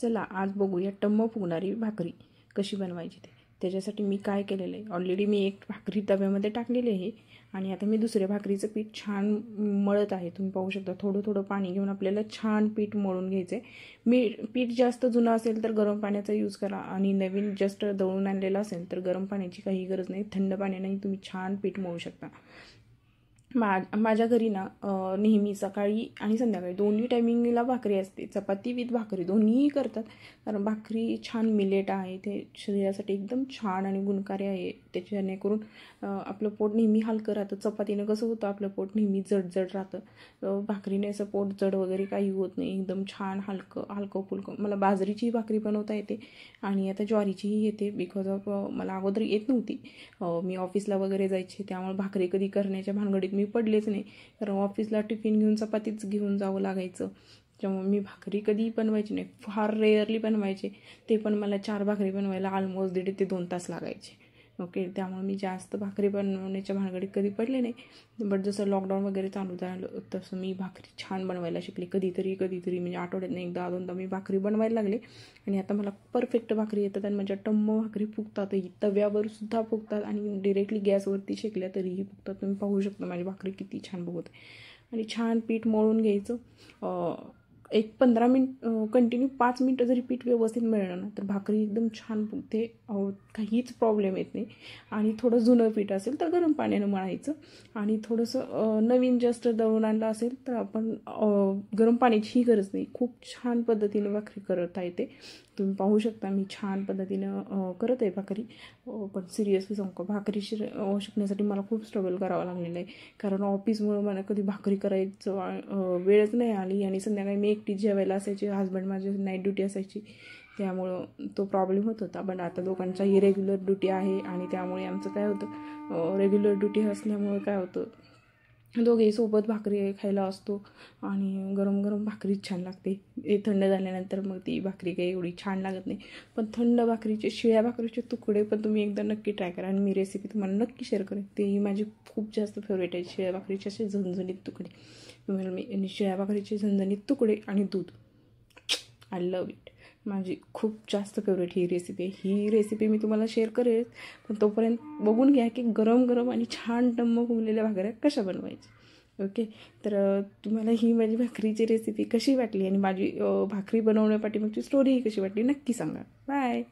चला आज बघूया टम्म फुगणारी भाकरी कशी बनवायची ते. त्याच्यासाठी मी काय केलेलं आहे, ऑलरेडी मी एक भाकरी तव्यामध्ये टाकलेली आहे आणि आता मी दुसऱ्या भाकरीचं पीठ छान मळत आहे. तुम्ही पाहू शकता थोडं थोडं पाणी घेऊन आपल्याला छान पीठ मळून घ्यायचं आहे. मी पीठ जास्त जुनं असेल तर गरम पाण्याचा यूज करा आणि नवीन जस्ट दळून आणलेलं असेल तर गरम पाण्याची काही गरज नाही, थंड पाण्यानेही तुम्ही छान पीठ मळू शकता. माझ्या घरी ना नेहमी सकाळी आणि संध्याकाळी दोन्ही टायमिंगला भाकरी असते. चपाती विथ भाकरी दोन्हीही करतात, कारण भाकरी छान मिलेट आहे, ते शरीरासाठी एकदम छान आणि गुणकारी आहे. त्याच्यानेकरून आपलं पोट नेहमी हलकं राहतं. चपातीनं कसं होतं, आपलं पोट नेहमी जड राहतं. भाकरीने असं पोट जड वगैरे काही होत नाही, एकदम छान हलकं फुलकं. मला बाजरीची भाकरी बनवता येते आणि आता ज्वारीचीही येते, बिकॉज ऑफ मला अगोदर येत नव्हती. मी ऑफिसला वगैरे जायचे, त्यामुळे भाकरी कधी करण्याच्या भानगडीत मी पडलेच नाही, कारण ऑफिसला टिफिन घेऊन चपातीच घेऊन जावं लागायचं. त्यामुळे मी भाकरी कधी बनवायची नाही, फार रेअरली बनवायचे. ते पण मला 4 भाकरी बनवायला ऑलमोस्ट 1.5 ते 2 तास लागायचे. ओके, त्यामुळे मी जास्त भाकरी बनवण्याच्या भानगडीत कधी पडले नाही. बट जसं लॉकडाऊन वगैरे चालू झालं तसं मी भाकरी छान बनवायला शिकले. कधीतरी म्हणजे आठवड्यात एकदा 2दा मी भाकरी बनवायला लागले आणि आता मला परफेक्ट भाकरी येतात आणि माझ्या टम्म भाकरी फुगतातही, तव्यावर सुद्धा फुगतात आणि डिरेक्टली गॅसवरती शेकल्या तरीही फुगतात. तुम्ही पाहू शकता माझी भाकरी किती छान फुगते. आणि छान पीठ मळून घ्यायचं. एक 15 मिनिट कंटिन्यू 5 मिनटं जरी पीठ व्यवस्थित मिळलं ना तर भाकरी एकदम छान फुगते, काहीच प्रॉब्लेम येत नाही. आणि थोडं जुनं पीठ असेल तर गरम पाण्यानं मळायचं आणि थोडंसं नवीन जस्ट दळून आणलं असेल तर आपण गरम पाण्याचीही गरज नाही, खूप छान पद्धतीनं भाकरी करता येते. तुम्ही पाहू शकता मी छान पद्धतीनं करत आहे भाकरी. पण सिरियसली सांगू, भाकरी शिकण्यासाठी मला खूप स्ट्रगल करावं लागलेलं आहे, कारण ऑफिसमुळं मला कधी भाकरी करायचं वेळच नाही आली आणि संध्याकाळी मी एकटी जेवायला असायची, हसबंड माझी नाईट ड्युटी असायची, त्यामुळं तो प्रॉब्लेम होत होता. पण आता दोघांचाही रेग्युलर ड्युटी आहे आणि त्यामुळे आमचं काय होतं, रेग्युलर ड्युटी असल्यामुळे काय होतं, दोघेही सोबत भाकरी खायला असतो आणि गरम गरम भाकरीच छान लागते. थंड झाल्यानंतर मग ती भाकरी काही एवढी छान लागत नाही. पण थंड भाकरीचे, शिळ्या भाकरीचे तुकडे पण तुम्ही एकदा नक्की ट्राय करा आणि मी रेसिपी तुम्हाला नक्की शेअर करेन. तेही माझी खूप जास्त फेवरेट आहे, शिळ्या भाकरीचे असे झणझणीत तुकडे. तुम्हाला मी शिळ्या भाकरीचे झणझणीत तुकडे आणि दूध, आय लव्ह इट. माझी खूप जास्त फेवरेट ही रेसिपी आहे. ही रेसिपी मी तुम्हाला शेअर करेन, पण तोपर्यंत बघून घ्या की गरम गरम आणि छान टम्म फुगलेल्या भाकऱ्या कशा बनवायच्या. ओके, तर तुम्हाला ही माझी भाकरीची रेसिपी कशी वाटली आणि माझी भाकरी बनवण्यापाठी मागची स्टोरी कशी वाटली नक्की सांगा. बाय.